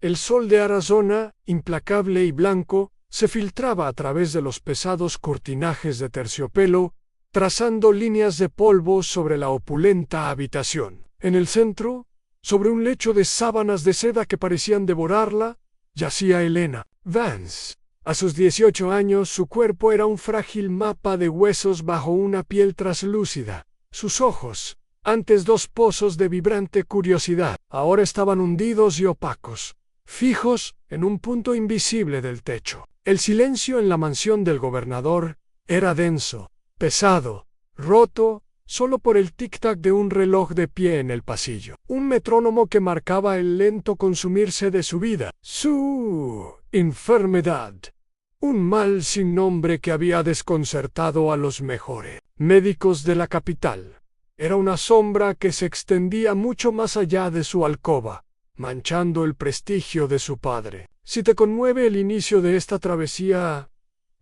El sol de Arizona, implacable y blanco, se filtraba a través de los pesados cortinajes de terciopelo, trazando líneas de polvo sobre la opulenta habitación. En el centro, sobre un lecho de sábanas de seda que parecían devorarla, yacía Elena Vance. A sus 18 años, su cuerpo era un frágil mapa de huesos bajo una piel traslúcida. Sus ojos, antes dos pozos de vibrante curiosidad, ahora estaban hundidos y opacos, fijos en un punto invisible del techo. El silencio en la mansión del gobernador era denso, pesado, roto, solo por el tic-tac de un reloj de pie en el pasillo. Un metrónomo que marcaba el lento consumirse de su vida. Su enfermedad. Un mal sin nombre que había desconcertado a los mejores médicos de la capital. Era una sombra que se extendía mucho más allá de su alcoba, manchando el prestigio de su padre. Si te conmueve el inicio de esta travesía,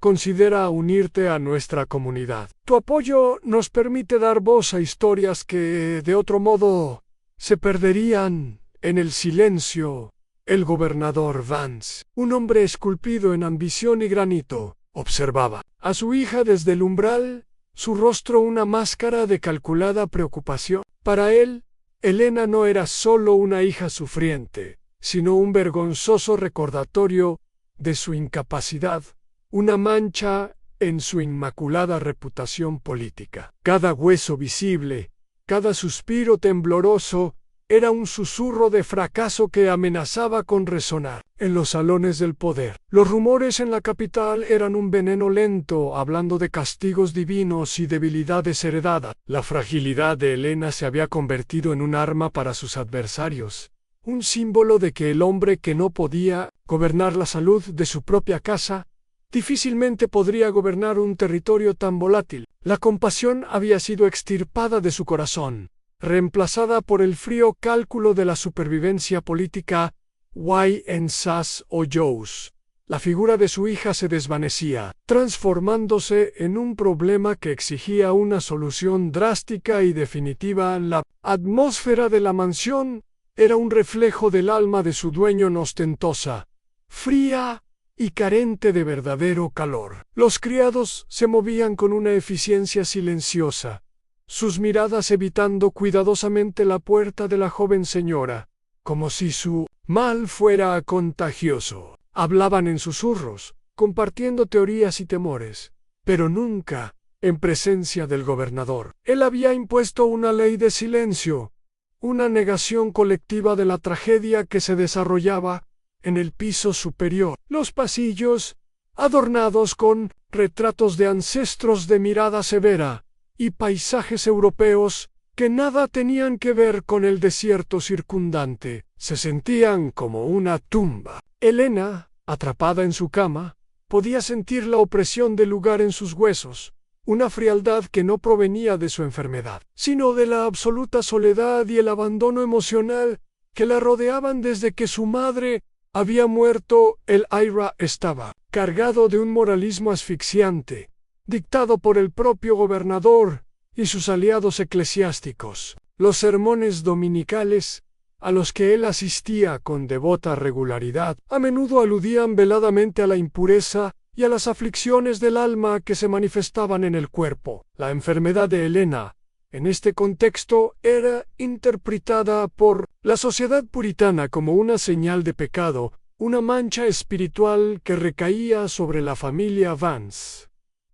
considera unirte a nuestra comunidad. Tu apoyo nos permite dar voz a historias que, de otro modo, se perderían en el silencio. El gobernador Vance, un hombre esculpido en ambición y granito, observaba a su hija desde el umbral, su rostro una máscara de calculada preocupación. Para él, Elena no era solo una hija sufriente, sino un vergonzoso recordatorio de su incapacidad, una mancha en su inmaculada reputación política. Cada hueso visible, cada suspiro tembloroso, era un susurro de fracaso que amenazaba con resonar en los salones del poder. Los rumores en la capital eran un veneno lento, hablando de castigos divinos y debilidades heredadas. La fragilidad de Elena se había convertido en un arma para sus adversarios, un símbolo de que el hombre que no podía gobernar la salud de su propia casa, difícilmente podría gobernar un territorio tan volátil. La compasión había sido extirpada de su corazón, reemplazada por el frío cálculo de la supervivencia política. En Sass o Joes, la figura de su hija se desvanecía, transformándose en un problema que exigía una solución drástica y definitiva. La atmósfera de la mansión era un reflejo del alma de su dueño, ostentosa, fría y carente de verdadero calor. Los criados se movían con una eficiencia silenciosa, sus miradas evitando cuidadosamente la puerta de la joven señora, como si su mal fuera contagioso. Hablaban en susurros, compartiendo teorías y temores, pero nunca en presencia del gobernador. Él había impuesto una ley de silencio, una negación colectiva de la tragedia que se desarrollaba en el piso superior. Los pasillos, adornados con retratos de ancestros de mirada severa y paisajes europeos que nada tenían que ver con el desierto circundante, se sentían como una tumba. Elena, atrapada en su cama, podía sentir la opresión del lugar en sus huesos, una frialdad que no provenía de su enfermedad, sino de la absoluta soledad y el abandono emocional que la rodeaban desde que su madre había muerto. El IRA estaba cargado de un moralismo asfixiante, dictado por el propio gobernador y sus aliados eclesiásticos. Los sermones dominicales, a los que él asistía con devota regularidad, a menudo aludían veladamente a la impureza y a las aflicciones del alma que se manifestaban en el cuerpo. La enfermedad de Elena, en este contexto, era interpretada por la sociedad puritana como una señal de pecado, una mancha espiritual que recaía sobre la familia Vance.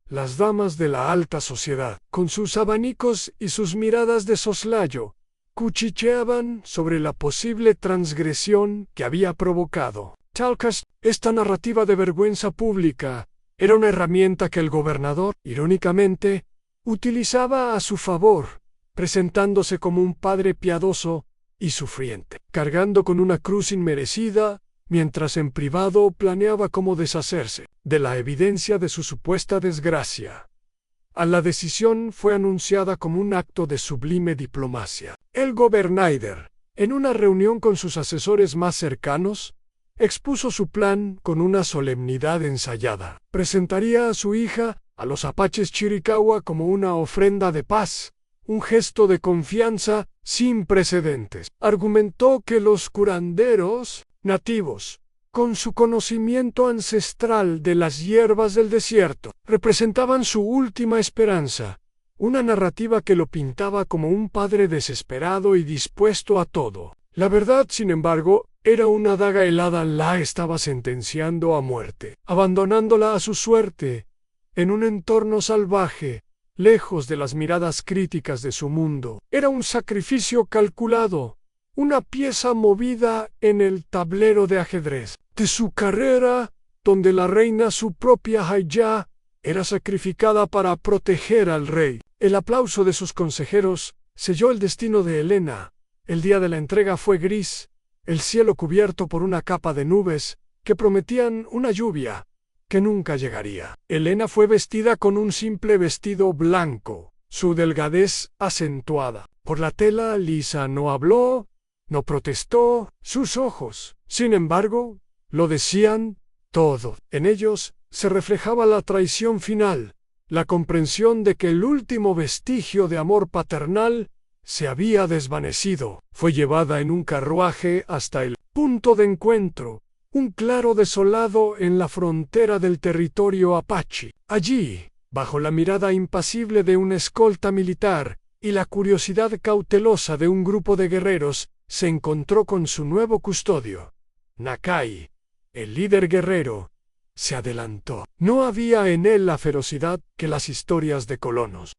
Las damas de la alta sociedad, con sus abanicos y sus miradas de soslayo, cuchicheaban sobre la posible transgresión que había provocado. Talcas, esta narrativa de vergüenza pública, era una herramienta que el gobernador, irónicamente, utilizaba a su favor, presentándose como un padre piadoso y sufriente, cargando con una cruz inmerecida, mientras en privado planeaba cómo deshacerse de la evidencia de su supuesta desgracia. La decisión fue anunciada como un acto de sublime diplomacia. El gobernador, en una reunión con sus asesores más cercanos, expuso su plan con una solemnidad ensayada. Presentaría a su hija a los apaches Chiricahua como una ofrenda de paz, un gesto de confianza sin precedentes. Argumentó que los curanderos nativos, con su conocimiento ancestral de las hierbas del desierto, representaban su última esperanza, una narrativa que lo pintaba como un padre desesperado y dispuesto a todo. La verdad, sin embargo, era una daga helada. La estaba sentenciando a muerte, abandonándola a su suerte, en un entorno salvaje, lejos de las miradas críticas de su mundo. Era un sacrificio calculado, una pieza movida en el tablero de ajedrez de su carrera, donde la reina, su propia Hayya, era sacrificada para proteger al rey. El aplauso de sus consejeros selló el destino de Helena. El día de la entrega fue gris, el cielo cubierto por una capa de nubes que prometían una lluvia que nunca llegaría. Helena fue vestida con un simple vestido blanco, su delgadez acentuada por la tela lisa. No habló, no protestó. Sus ojos, sin embargo, lo decían todo. En ellos se reflejaba la traición final, la comprensión de que el último vestigio de amor paternal se había desvanecido. Fue llevada en un carruaje hasta el punto de encuentro, un claro desolado en la frontera del territorio apache. Allí, bajo la mirada impasible de una escolta militar y la curiosidad cautelosa de un grupo de guerreros, se encontró con su nuevo custodio. Nakai, el líder guerrero, se adelantó. No había en él la ferocidad que las historias de colonos.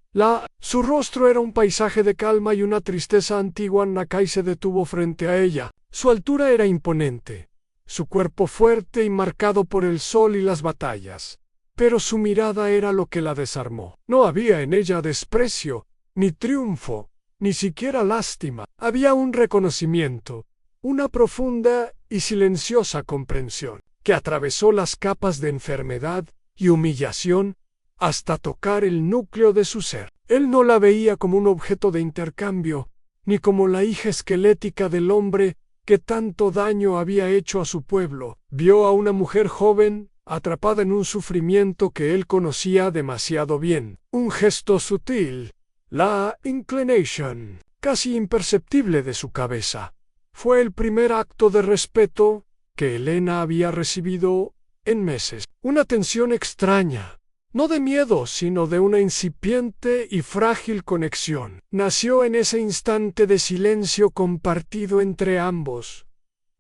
Su rostro era un paisaje de calma y una tristeza antigua. Nakai se detuvo frente a ella. Su altura era imponente, su cuerpo fuerte y marcado por el sol y las batallas. Pero su mirada era lo que la desarmó. No había en ella desprecio, ni triunfo, ni siquiera lástima. Había un reconocimiento, una profunda y silenciosa comprensión, que atravesó las capas de enfermedad y humillación hasta tocar el núcleo de su ser. Él no la veía como un objeto de intercambio, ni como la hija esquelética del hombre que tanto daño había hecho a su pueblo. Vio a una mujer joven, atrapada en un sufrimiento que él conocía demasiado bien. Un gesto sutil, la inclination, casi imperceptible de su cabeza, fue el primer acto de respeto que Helena había recibido en meses. Una tensión extraña, no de miedo, sino de una incipiente y frágil conexión. Nació en ese instante de silencio compartido entre ambos.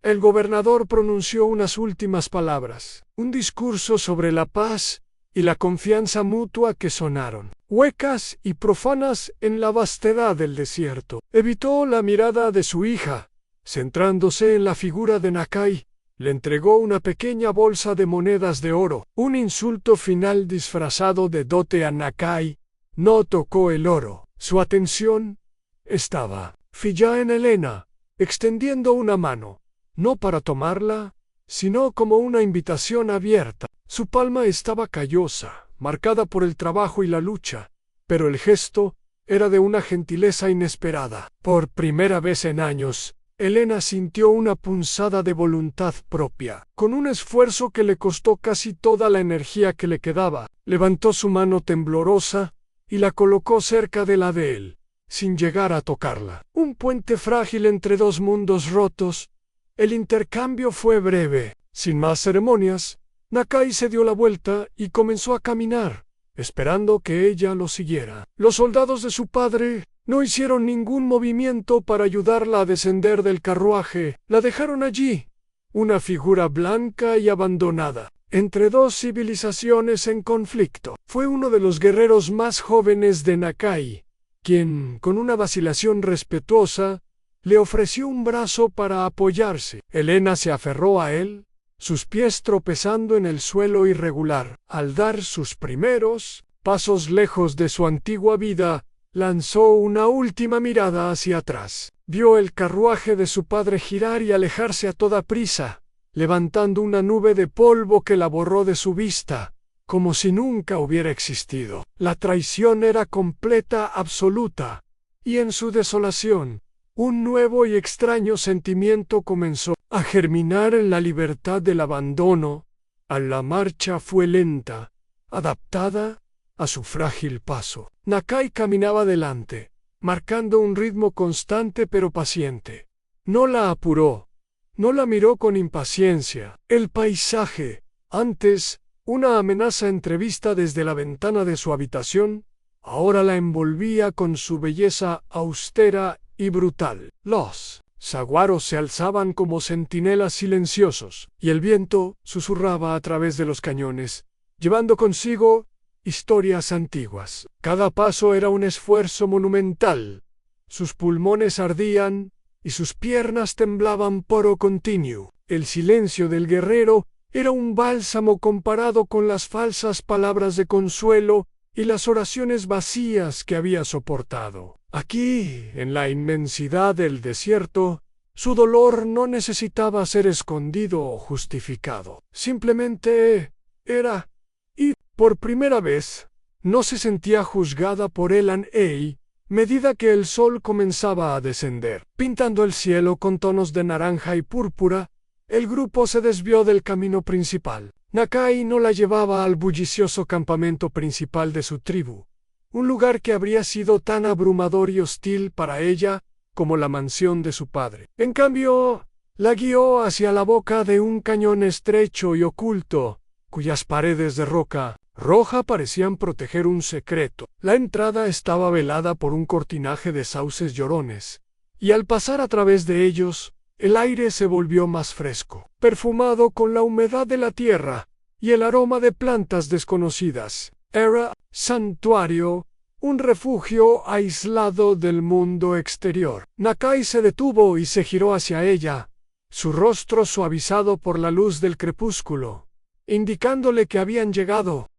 El gobernador pronunció unas últimas palabras, un discurso sobre la paz y la confianza mutua que sonaron, huecas y profanas en la vastedad del desierto. Evitó la mirada de su hija, centrándose en la figura de Nakai. Le entregó una pequeña bolsa de monedas de oro, un insulto final disfrazado de dote a Nakai. No tocó el oro. Su atención estaba fija en Helena, extendiendo una mano, no para tomarla, sino como una invitación abierta. Su palma estaba callosa, marcada por el trabajo y la lucha, pero el gesto era de una gentileza inesperada. Por primera vez en años, Helena sintió una punzada de voluntad propia. Con un esfuerzo que le costó casi toda la energía que le quedaba, levantó su mano temblorosa y la colocó cerca de la de él, sin llegar a tocarla. Un puente frágil entre dos mundos rotos. El intercambio fue breve. Sin más ceremonias, Nakai se dio la vuelta y comenzó a caminar, esperando que ella lo siguiera. Los soldados de su padre no hicieron ningún movimiento para ayudarla a descender del carruaje. La dejaron allí, una figura blanca y abandonada, entre dos civilizaciones en conflicto. Fue uno de los guerreros más jóvenes de Nakai, quien, con una vacilación respetuosa, le ofreció un brazo para apoyarse. Helena se aferró a él, sus pies tropezando en el suelo irregular. Al dar sus primeros pasos lejos de su antigua vida, lanzó una última mirada hacia atrás. Vio el carruaje de su padre girar y alejarse a toda prisa, levantando una nube de polvo que la borró de su vista, como si nunca hubiera existido. La traición era completa, absoluta, y en su desolación, un nuevo y extraño sentimiento comenzó a germinar en la libertad del abandono. La marcha fue lenta, adaptada a su frágil paso. Nakai caminaba delante, marcando un ritmo constante pero paciente. No la apuró, No la miró con impaciencia. El paisaje, antes una amenaza entrevista desde la ventana de su habitación, ahora la envolvía con su belleza austera y brutal. Los saguaros se alzaban como centinelas silenciosos, y el viento susurraba a través de los cañones, llevando consigo historias antiguas. Cada paso era un esfuerzo monumental. Sus pulmones ardían y sus piernas temblaban poro continuo. El silencio del guerrero era un bálsamo comparado con las falsas palabras de consuelo y las oraciones vacías que había soportado. Aquí, en la inmensidad del desierto, su dolor no necesitaba ser escondido o justificado. Simplemente era, y, por primera vez, no se sentía juzgada por Elan Ei, medida que el sol comenzaba a descender. Pintando el cielo con tonos de naranja y púrpura, el grupo se desvió del camino principal. Nakai no la llevaba al bullicioso campamento principal de su tribu, un lugar que habría sido tan abrumador y hostil para ella como la mansión de su padre. En cambio, la guió hacia la boca de un cañón estrecho y oculto, cuyas paredes de roca roja parecían proteger un secreto. La entrada estaba velada por un cortinaje de sauces llorones, y al pasar a través de ellos, el aire se volvió más fresco, perfumado con la humedad de la tierra y el aroma de plantas desconocidas. Era santuario, un refugio aislado del mundo exterior. Nakai se detuvo y se giró hacia ella, su rostro suavizado por la luz del crepúsculo, indicándole que habían llegado.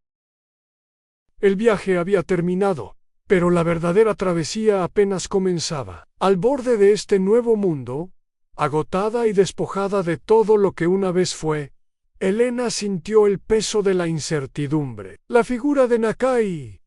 El viaje había terminado, pero la verdadera travesía apenas comenzaba. Al borde de este nuevo mundo, agotada y despojada de todo lo que una vez fue, Elena sintió el peso de la incertidumbre. La figura de Nakai,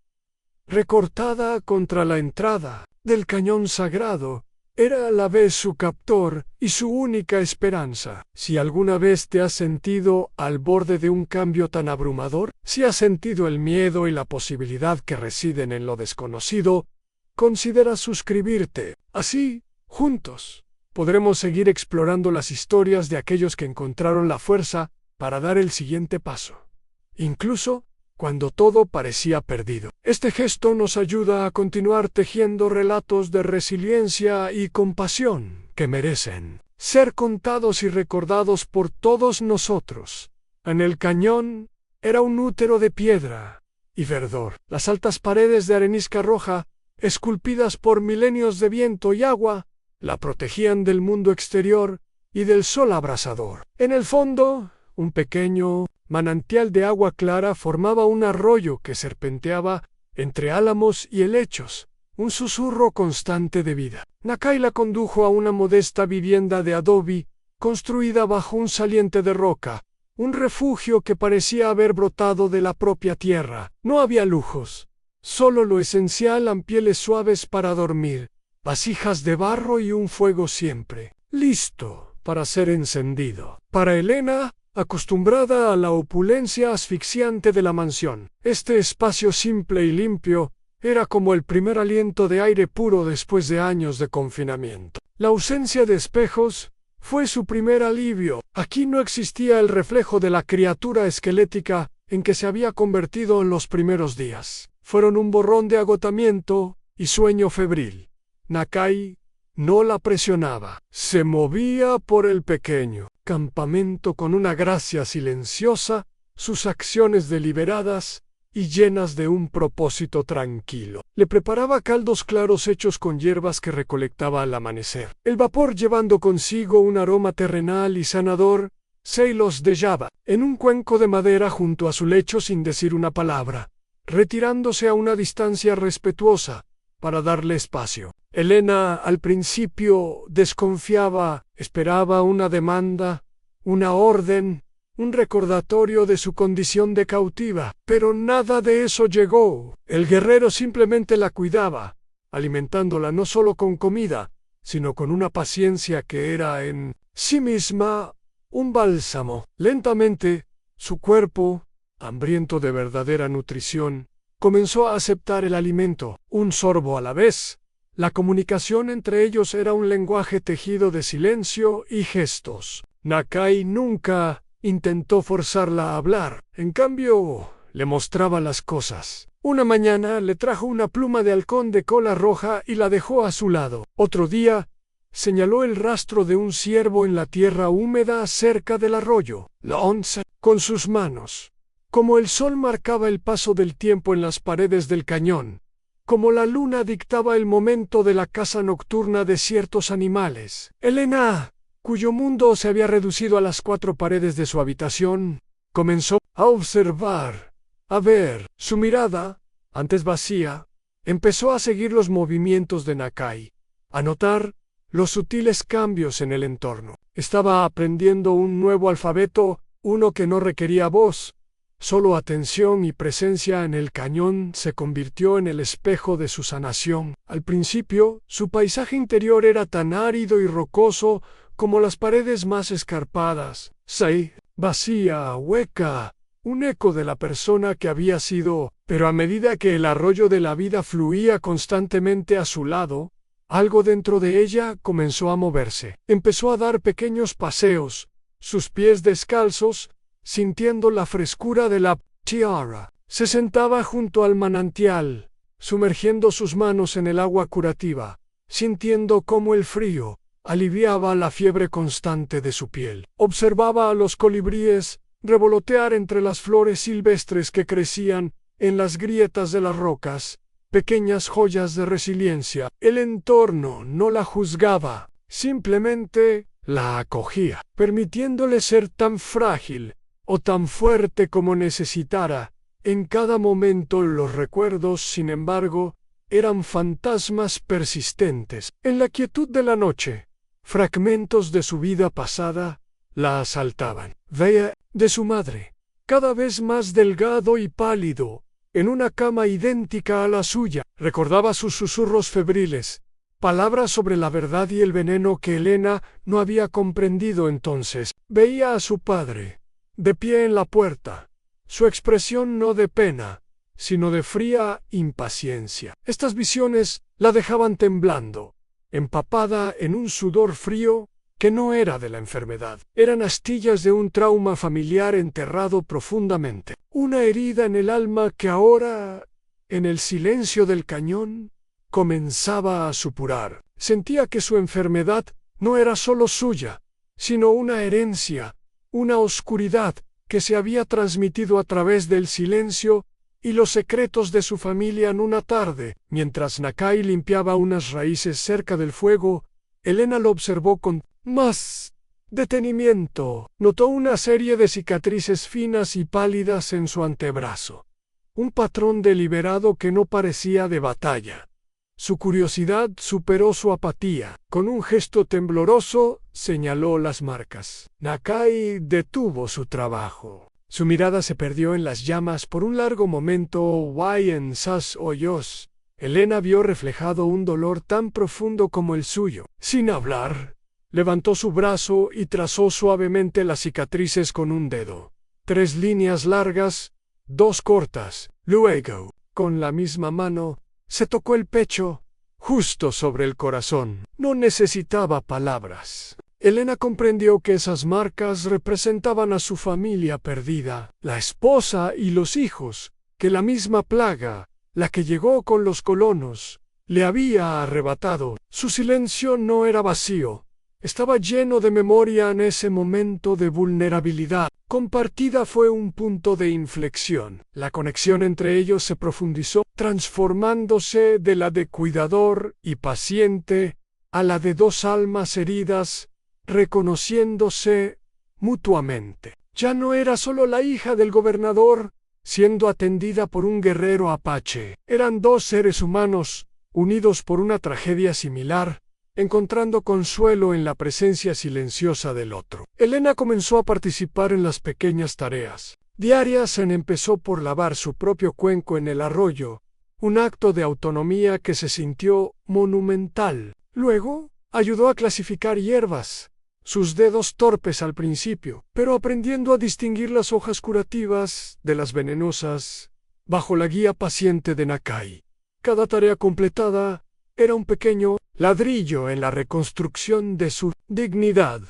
recortada contra la entrada del cañón sagrado, era a la vez su captor y su única esperanza. Si alguna vez te has sentido al borde de un cambio tan abrumador, si has sentido el miedo y la posibilidad que residen en lo desconocido, considera suscribirte. Así, juntos, podremos seguir explorando las historias de aquellos que encontraron la fuerza para dar el siguiente paso, incluso cuando todo parecía perdido. Este gesto nos ayuda a continuar tejiendo relatos de resiliencia y compasión que merecen ser contados y recordados por todos nosotros. En el cañón era un útero de piedra y verdor. Las altas paredes de arenisca roja, esculpidas por milenios de viento y agua, la protegían del mundo exterior y del sol abrasador. En el fondo, un pequeño manantial de agua clara formaba un arroyo que serpenteaba entre álamos y helechos, un susurro constante de vida. Nakai la condujo a una modesta vivienda de adobe, construida bajo un saliente de roca, un refugio que parecía haber brotado de la propia tierra. No había lujos, solo lo esencial en pieles suaves para dormir, vasijas de barro y un fuego siempre listo para ser encendido. Para Elena, acostumbrada a la opulencia asfixiante de la mansión, este espacio simple y limpio era como el primer aliento de aire puro después de años de confinamiento. La ausencia de espejos fue su primer alivio. Aquí no existía el reflejo de la criatura esquelética en que se había convertido en los primeros días. Fueron un borrón de agotamiento y sueño febril. Nakai no la presionaba. Se movía por el pequeño campamento con una gracia silenciosa, sus acciones deliberadas y llenas de un propósito tranquilo. Le preparaba caldos claros hechos con hierbas que recolectaba al amanecer. El vapor llevando consigo un aroma terrenal y sanador, se los dejaba en un cuenco de madera junto a su lecho sin decir una palabra, retirándose a una distancia respetuosa para darle espacio. Elena al principio desconfiaba, esperaba una demanda, una orden, un recordatorio de su condición de cautiva, pero nada de eso llegó. El guerrero simplemente la cuidaba, alimentándola no solo con comida, sino con una paciencia que era en sí misma un bálsamo. Lentamente, su cuerpo, hambriento de verdadera nutrición, comenzó a aceptar el alimento, un sorbo a la vez, La comunicación entre ellos era un lenguaje tejido de silencio y gestos. Nakai nunca intentó forzarla a hablar. En cambio, le mostraba las cosas. Una mañana le trajo una pluma de halcón de cola roja y la dejó a su lado. Otro día, señaló el rastro de un ciervo en la tierra húmeda cerca del arroyo. La once, con sus manos. Como el sol marcaba el paso del tiempo en las paredes del cañón, como la luna dictaba el momento de la caza nocturna de ciertos animales. Elena, cuyo mundo se había reducido a las 4 paredes de su habitación, comenzó a observar, a ver. Su mirada, antes vacía, empezó a seguir los movimientos de Nakai, a notar los sutiles cambios en el entorno. Estaba aprendiendo un nuevo alfabeto, uno que no requería voz. Solo atención y presencia en el cañón se convirtió en el espejo de su sanación. Al principio, su paisaje interior era tan árido y rocoso como las paredes más escarpadas. Sí, vacía, hueca, un eco de la persona que había sido, pero a medida que el arroyo de la vida fluía constantemente a su lado, algo dentro de ella comenzó a moverse. Empezó a dar pequeños paseos, sus pies descalzos, sintiendo la frescura de la tierra. Se sentaba junto al manantial, sumergiendo sus manos en el agua curativa, sintiendo cómo el frío aliviaba la fiebre constante de su piel. Observaba a los colibríes revolotear entre las flores silvestres que crecían en las grietas de las rocas, pequeñas joyas de resiliencia. El entorno no la juzgaba, simplemente la acogía, permitiéndole ser tan frágil o tan fuerte como necesitara. En cada momento los recuerdos, sin embargo, eran fantasmas persistentes. En la quietud de la noche, fragmentos de su vida pasada la asaltaban. Veía de su madre, cada vez más delgado y pálido, en una cama idéntica a la suya. Recordaba sus susurros febriles, palabras sobre la verdad y el veneno que Elena no había comprendido entonces. Veía a su padre, de pie en la puerta, su expresión no de pena, sino de fría impaciencia. Estas visiones la dejaban temblando, empapada en un sudor frío que no era de la enfermedad. Eran astillas de un trauma familiar enterrado profundamente. Una herida en el alma que ahora, en el silencio del cañón, comenzaba a supurar. Sentía que su enfermedad no era solo suya, sino una herencia, una oscuridad que se había transmitido a través del silencio y los secretos de su familia. En una tarde, mientras Nakai limpiaba unas raíces cerca del fuego, Elena lo observó con más detenimiento. Notó una serie de cicatrices finas y pálidas en su antebrazo, un patrón deliberado que no parecía de batalla. Su curiosidad superó su apatía. Con un gesto tembloroso, señaló las marcas. Nakai detuvo su trabajo. Su mirada se perdió en las llamas por un largo momento. En sus ojos, Elena vio reflejado un dolor tan profundo como el suyo. Sin hablar, levantó su brazo y trazó suavemente las cicatrices con un dedo. 3 líneas largas, 2 cortas. Luego, con la misma mano, se tocó el pecho, justo sobre el corazón. No necesitaba palabras. Elena comprendió que esas marcas representaban a su familia perdida, la esposa y los hijos, que la misma plaga, la que llegó con los colonos, le había arrebatado. Su silencio no era vacío, estaba lleno de memoria. En ese momento de vulnerabilidad compartida fue un punto de inflexión. La conexión entre ellos se profundizó, transformándose de la de cuidador y paciente a la de 2 almas heridas, reconociéndose mutuamente. Ya no era solo la hija del gobernador, siendo atendida por un guerrero apache. Eran 2 seres humanos, unidos por una tragedia similar, encontrando consuelo en la presencia silenciosa del otro. Elena comenzó a participar en las pequeñas tareas diarias. Empezó por lavar su propio cuenco en el arroyo, un acto de autonomía que se sintió monumental. Luego, ayudó a clasificar hierbas, sus dedos torpes al principio, pero aprendiendo a distinguir las hojas curativas de las venenosas, bajo la guía paciente de Nakai. Cada tarea completada, era un pequeño ladrillo en la reconstrucción de su dignidad.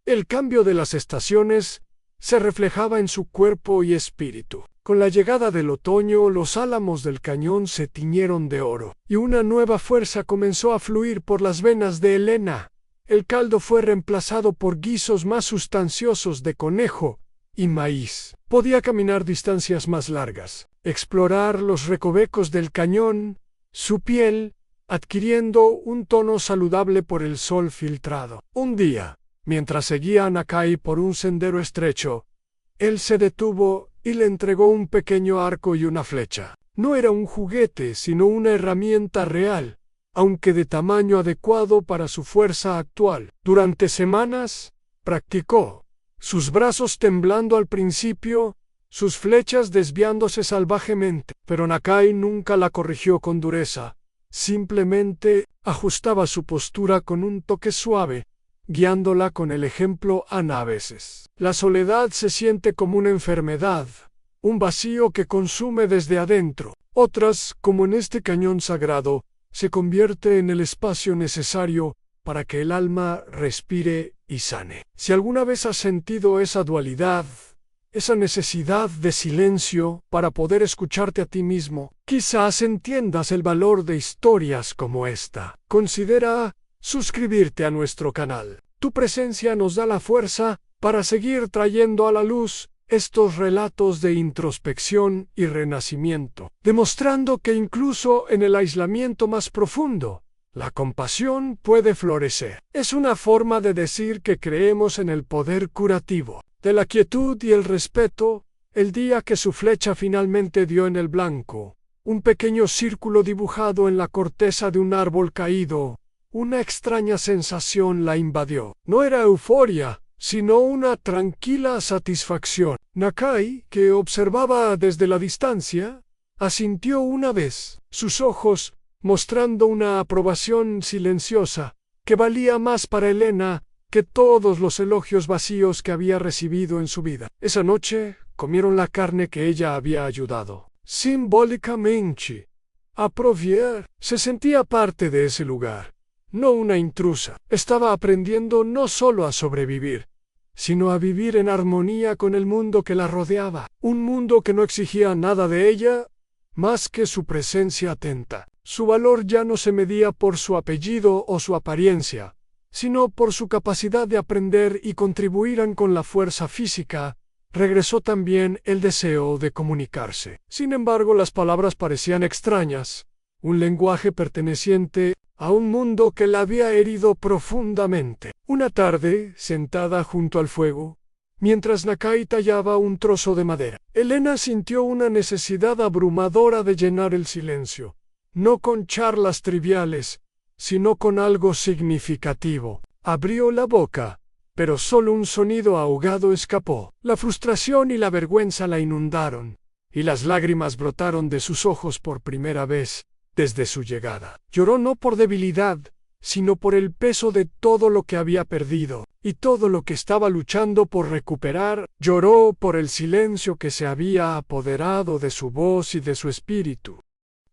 El cambio de las estaciones se reflejaba en su cuerpo y espíritu. Con la llegada del otoño, los álamos del cañón se tiñeron de oro, y una nueva fuerza comenzó a fluir por las venas de Elena. El caldo fue reemplazado por guisos más sustanciosos de conejo y maíz. Podía caminar distancias más largas, explorar los recovecos del cañón, su piel adquiriendo un tono saludable por el sol filtrado. Un día, mientras seguía a Nakai por un sendero estrecho, él se detuvo y le entregó un pequeño arco y una flecha. No era un juguete, sino una herramienta real, aunque de tamaño adecuado para su fuerza actual. Durante semanas, practicó, sus brazos temblando al principio, sus flechas desviándose salvajemente, pero Nakai nunca la corrigió con dureza, simplemente ajustaba su postura con un toque suave, guiándola con el ejemplo. Ana, a veces la soledad se siente como una enfermedad, un vacío que consume desde adentro. Otras, como en este cañón sagrado, se convierte en el espacio necesario para que el alma respire y sane. Si alguna vez has sentido esa dualidad, esa necesidad de silencio para poder escucharte a ti mismo, quizás entiendas el valor de historias como esta. Considera suscribirte a nuestro canal. Tu presencia nos da la fuerza para seguir trayendo a la luz estos relatos de introspección y renacimiento, demostrando que incluso en el aislamiento más profundo, la compasión puede florecer. Es una forma de decir que creemos en el poder curativo de la quietud y el respeto. El día que su flecha finalmente dio en el blanco, un pequeño círculo dibujado en la corteza de un árbol caído, una extraña sensación la invadió. No era euforia, sino una tranquila satisfacción. Nakai, que observaba desde la distancia, asintió una vez, sus ojos mostrando una aprobación silenciosa, que valía más para Elena que todos los elogios vacíos que había recibido en su vida. Esa noche comieron la carne que ella había ayudado. Simbólicamente, a proveer, se sentía parte de ese lugar, no una intrusa. Estaba aprendiendo no solo a sobrevivir, sino a vivir en armonía con el mundo que la rodeaba, un mundo que no exigía nada de ella más que su presencia atenta. Su valor ya no se medía por su apellido o su apariencia, sino por su capacidad de aprender y contribuir con la fuerza física. Regresó también el deseo de comunicarse. Sin embargo, las palabras parecían extrañas, un lenguaje perteneciente a un mundo que la había herido profundamente. Una tarde, sentada junto al fuego, mientras Nakai tallaba un trozo de madera, Elena sintió una necesidad abrumadora de llenar el silencio, no con charlas triviales, sino con algo significativo. Abrió la boca, pero solo un sonido ahogado escapó. La frustración y la vergüenza la inundaron, y las lágrimas brotaron de sus ojos por primera vez desde su llegada. Lloró no por debilidad, sino por el peso de todo lo que había perdido, y todo lo que estaba luchando por recuperar. Lloró por el silencio que se había apoderado de su voz y de su espíritu.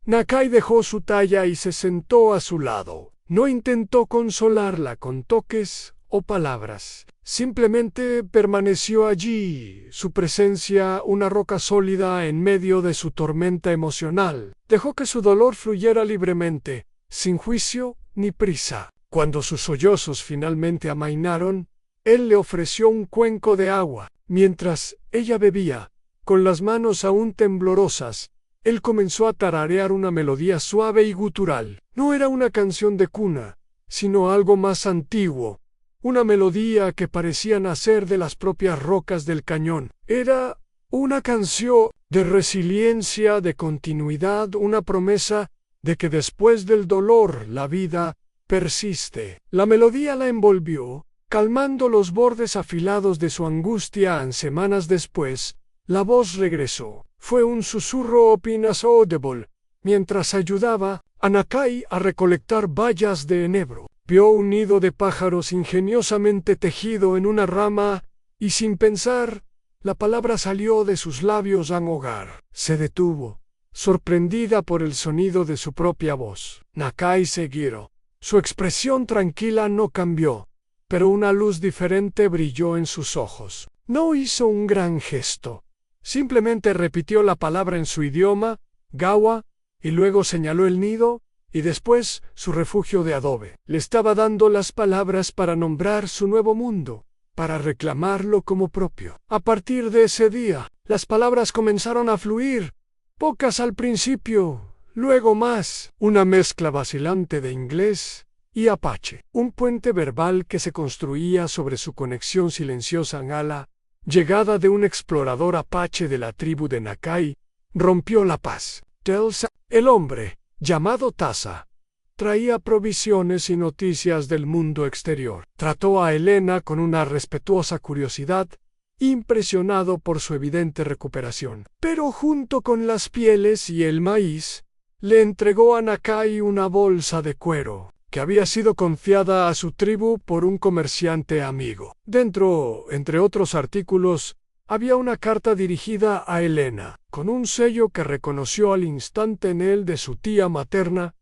Nakai dejó su talla y se sentó a su lado. No intentó consolarla con toques o palabras. Simplemente permaneció allí, su presencia una roca sólida en medio de su tormenta emocional. Dejó que su dolor fluyera libremente, sin juicio ni prisa. Cuando sus sollozos finalmente amainaron, él le ofreció un cuenco de agua. Mientras ella bebía, con las manos aún temblorosas, él comenzó a tararear una melodía suave y gutural. No era una canción de cuna, sino algo más antiguo, una melodía que parecía nacer de las propias rocas del cañón. Era una canción de resiliencia, de continuidad, una promesa de que después del dolor la vida persiste. La melodía la envolvió, calmando los bordes afilados de su angustia. Semanas después, la voz regresó. Fue un susurro audible, mientras ayudaba a Nakai a recolectar bayas de enebro. Vio un nido de pájaros ingeniosamente tejido en una rama, y sin pensar, la palabra salió de sus labios. Hogar. Se detuvo, sorprendida por el sonido de su propia voz. Nakai se giró. Su expresión tranquila no cambió, pero una luz diferente brilló en sus ojos. No hizo un gran gesto. Simplemente repitió la palabra en su idioma, Gawa, y luego señaló el nido, y después su refugio de adobe. Le estaba dando las palabras para nombrar su nuevo mundo, para reclamarlo como propio. A partir de ese día, las palabras comenzaron a fluir, pocas al principio, luego más, una mezcla vacilante de inglés y apache. Un puente verbal que se construía sobre su conexión silenciosa a la llegada de un explorador apache de la tribu de Nakai, rompió la paz. Telsa, el hombre, llamado Taza, traía provisiones y noticias del mundo exterior. Trató a Elena con una respetuosa curiosidad, impresionado por su evidente recuperación. Pero junto con las pieles y el maíz, le entregó a Nakai una bolsa de cuero, que había sido confiada a su tribu por un comerciante amigo. Dentro, entre otros artículos, había una carta dirigida a Elena, con un sello que reconoció al instante en él de su tía materna,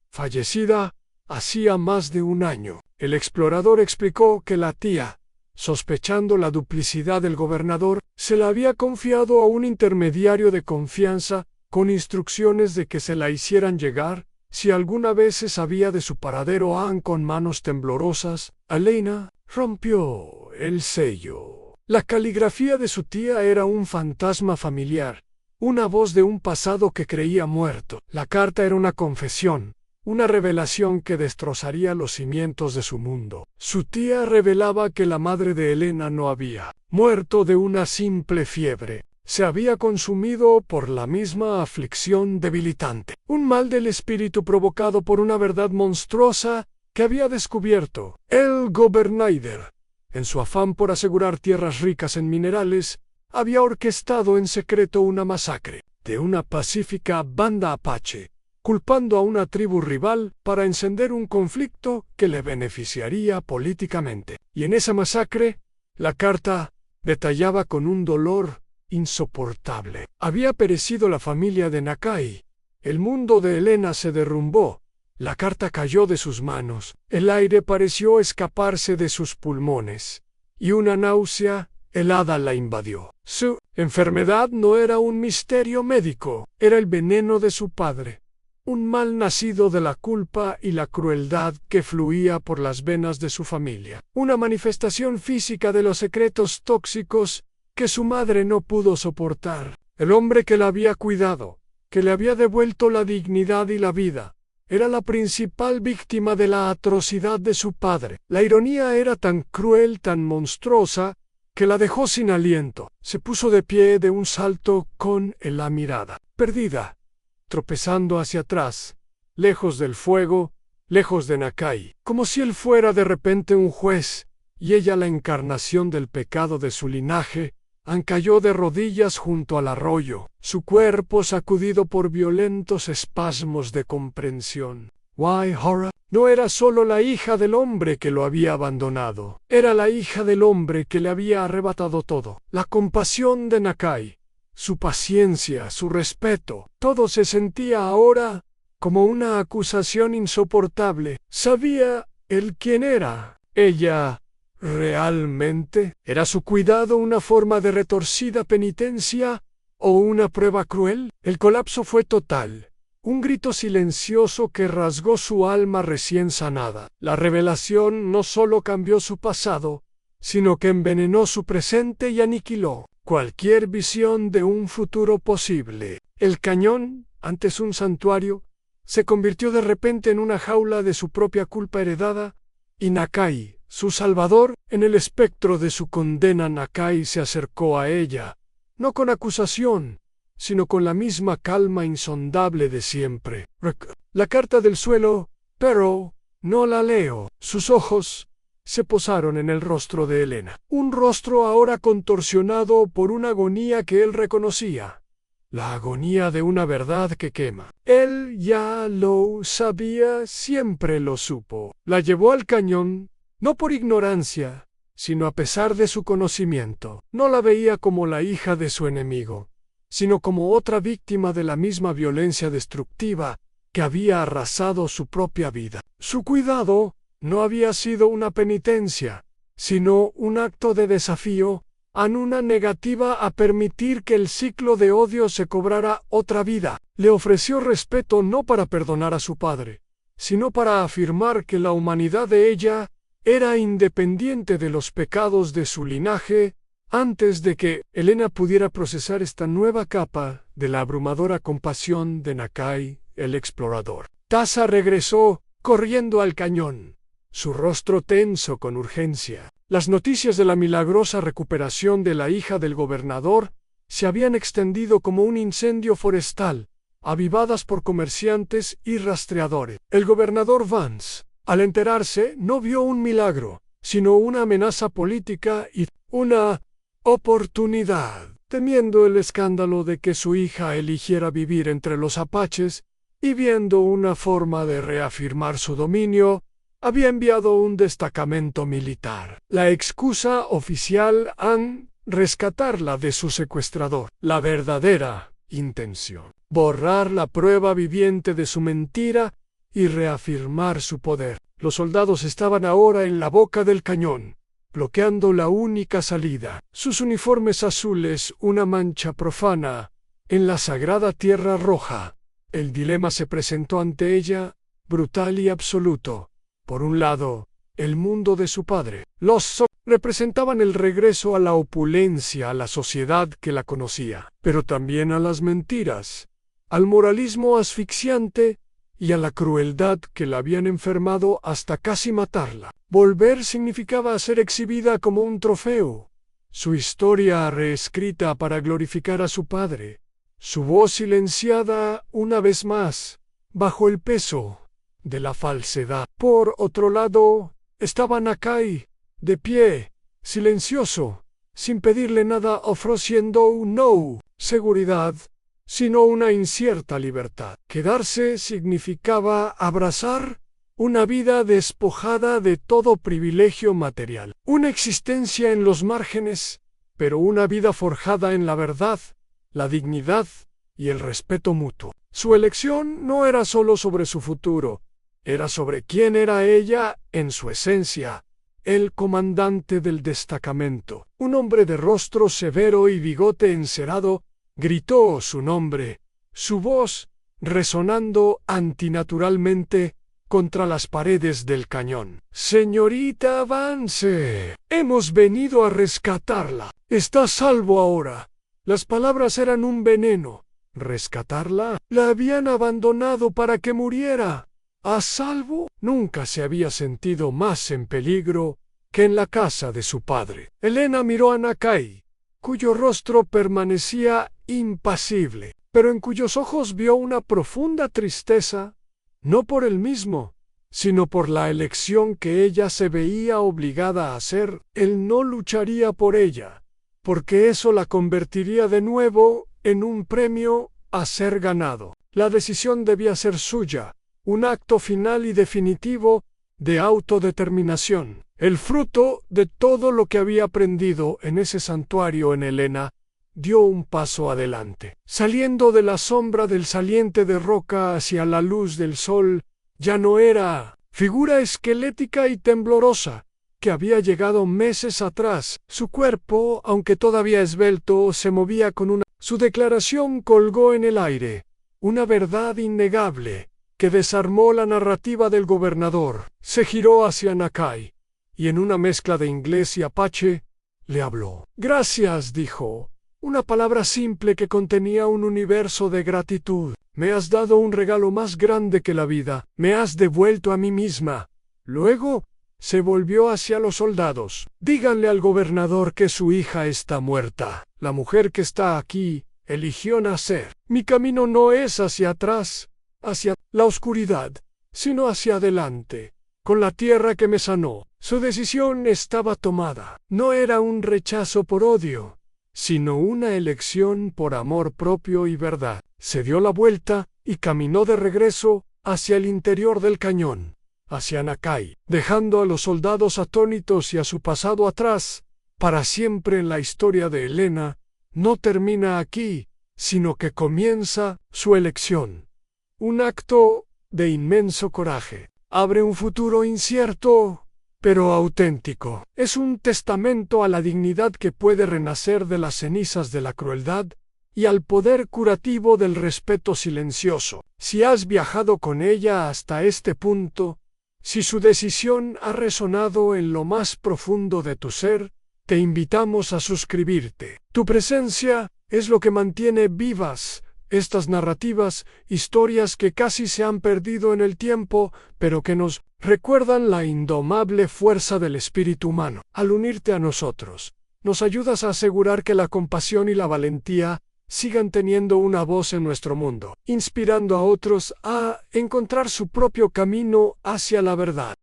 fallecida hacía más de un año. El explorador explicó que la tía, sospechando la duplicidad del gobernador, se la había confiado a un intermediario de confianza con instrucciones de que se la hicieran llegar si alguna vez se sabía de su paradero. Con manos temblorosas, Elena rompió el sello. La caligrafía de su tía era un fantasma familiar, una voz de un pasado que creía muerto. La carta era una confesión, una revelación que destrozaría los cimientos de su mundo. Su tía revelaba que la madre de Elena no había muerto de una simple fiebre. Se había consumido por la misma aflicción debilitante, un mal del espíritu provocado por una verdad monstruosa que había descubierto. El gobernador, en su afán por asegurar tierras ricas en minerales, había orquestado en secreto una masacre de una pacífica banda apache, culpando a una tribu rival para encender un conflicto que le beneficiaría políticamente. Y en esa masacre, la carta detallaba con un dolor insoportable. Había perecido la familia de Nakai. El mundo de Elena se derrumbó. La carta cayó de sus manos. El aire pareció escaparse de sus pulmones, y una náusea helada la invadió. Su enfermedad no era un misterio médico, era el veneno de su padre, un mal nacido de la culpa y la crueldad que fluía por las venas de su familia, una manifestación física de los secretos tóxicos que su madre no pudo soportar. El hombre que la había cuidado, que le había devuelto la dignidad y la vida, era la principal víctima de la atrocidad de su padre. La ironía era tan cruel, tan monstruosa, que la dejó sin aliento. Se puso de pie de un salto con la mirada perdida, tropezando hacia atrás, lejos del fuego, lejos de Nakai, como si él fuera de repente un juez, y ella la encarnación del pecado de su linaje. Cayó de rodillas junto al arroyo, su cuerpo sacudido por violentos espasmos de comprensión. Why horror? No era solo la hija del hombre que lo había abandonado, era la hija del hombre que le había arrebatado todo. La compasión de Nakai, su paciencia, su respeto, todo se sentía ahora como una acusación insoportable. ¿Sabía él quién era ella realmente? ¿Era su cuidado una forma de retorcida penitencia o una prueba cruel? El colapso fue total. Un grito silencioso que rasgó su alma recién sanada. La revelación no solo cambió su pasado, sino que envenenó su presente y aniquiló cualquier visión de un futuro posible. El cañón, antes un santuario, se convirtió de repente en una jaula de su propia culpa heredada, y Nakai, su salvador, en el espectro de su condena. Nakai se acercó a ella, no con acusación, sino con la misma calma insondable de siempre. La carta del suelo, pero no la leo. Sus ojos se posaron en el rostro de Elena, un rostro ahora contorsionado por una agonía que él reconocía, la agonía de una verdad que quema. Él ya lo sabía, siempre lo supo. La llevó al cañón, no por ignorancia, sino a pesar de su conocimiento. No la veía como la hija de su enemigo, sino como otra víctima de la misma violencia destructiva que había arrasado su propia vida. Su cuidado no había sido una penitencia, sino un acto de desafío a una negativa a permitir que el ciclo de odio se cobrara otra vida. Le ofreció respeto no para perdonar a su padre, sino para afirmar que la humanidad de ella era independiente de los pecados de su linaje. Antes de que Elena pudiera procesar esta nueva capa de la abrumadora compasión de Nakai, el explorador, Taza regresó corriendo al cañón, su rostro tenso con urgencia. Las noticias de la milagrosa recuperación de la hija del gobernador se habían extendido como un incendio forestal, avivadas por comerciantes y rastreadores. El gobernador Vance, al enterarse, no vio un milagro, sino una amenaza política y una oportunidad. Temiendo el escándalo de que su hija eligiera vivir entre los apaches y viendo una forma de reafirmar su dominio, había enviado un destacamento militar. La excusa oficial rescatarla de su secuestrador. La verdadera intención: borrar la prueba viviente de su mentira y reafirmar su poder. Los soldados estaban ahora en la boca del cañón, bloqueando la única salida. Sus uniformes azules, una mancha profana en la sagrada tierra roja. El dilema se presentó ante ella, brutal y absoluto. Por un lado, el mundo de su padre. Los representaban el regreso a la opulencia, a la sociedad que la conocía, pero también a las mentiras, al moralismo asfixiante y a la crueldad que la habían enfermado hasta casi matarla. Volver significaba ser exhibida como un trofeo, su historia reescrita para glorificar a su padre, su voz silenciada una vez más, bajo el peso de la falsedad. Por otro lado, estaba Nakai, de pie, silencioso, sin pedirle nada, ofreciendo no seguridad, sino una incierta libertad. Quedarse significaba abrazar una vida despojada de todo privilegio material, una existencia en los márgenes, pero una vida forjada en la verdad, la dignidad y el respeto mutuo. Su elección no era solo sobre su futuro, era sobre quién era ella en su esencia. El comandante del destacamento, un hombre de rostro severo y bigote encerado, gritó su nombre, su voz resonando antinaturalmente contra las paredes del cañón. «Señorita Vance, hemos venido a rescatarla. Está a salvo ahora». Las palabras eran un veneno. ¿Rescatarla? La habían abandonado para que muriera. ¿A salvo? Nunca se había sentido más en peligro que en la casa de su padre. Elena miró a Nakai, cuyo rostro permanecía impasible, pero en cuyos ojos vio una profunda tristeza, no por él mismo, sino por la elección que ella se veía obligada a hacer. Él no lucharía por ella, porque eso la convertiría de nuevo en un premio a ser ganado. La decisión debía ser suya, un acto final y definitivo de autodeterminación. El fruto de todo lo que había aprendido en ese santuario en Elena dio un paso adelante. Saliendo de la sombra del saliente de roca hacia la luz del sol, ya no era figura esquelética y temblorosa que había llegado meses atrás. Su cuerpo, aunque todavía esbelto, se movía con una... Su declaración colgó en el aire, una verdad innegable que desarmó la narrativa del gobernador. Se giró hacia Nakai y en una mezcla de inglés y apache le habló. «Gracias», dijo, una palabra simple que contenía un universo de gratitud. «Me has dado un regalo más grande que la vida. Me has devuelto a mí misma». Luego se volvió hacia los soldados. «Díganle al gobernador que su hija está muerta. La mujer que está aquí eligió nacer. Mi camino no es hacia atrás, hacia la oscuridad, sino hacia adelante, con la tierra que me sanó». Su decisión estaba tomada. No era un rechazo por odio, sino una elección por amor propio y verdad. Se dio la vuelta y caminó de regreso hacia el interior del cañón, hacia Nakai, dejando a los soldados atónitos y a su pasado atrás. Para siempre en la historia de Elena no termina aquí, sino que comienza su elección. Un acto de inmenso coraje. Abre un futuro incierto, pero auténtico. Es un testamento a la dignidad que puede renacer de las cenizas de la crueldad y al poder curativo del respeto silencioso. Si has viajado con ella hasta este punto, si su decisión ha resonado en lo más profundo de tu ser, te invitamos a suscribirte. Tu presencia es lo que mantiene vivas estas narrativas, historias que casi se han perdido en el tiempo, pero que nos recuerdan la indomable fuerza del espíritu humano. Al unirte a nosotros, nos ayudas a asegurar que la compasión y la valentía sigan teniendo una voz en nuestro mundo, inspirando a otros a encontrar su propio camino hacia la verdad.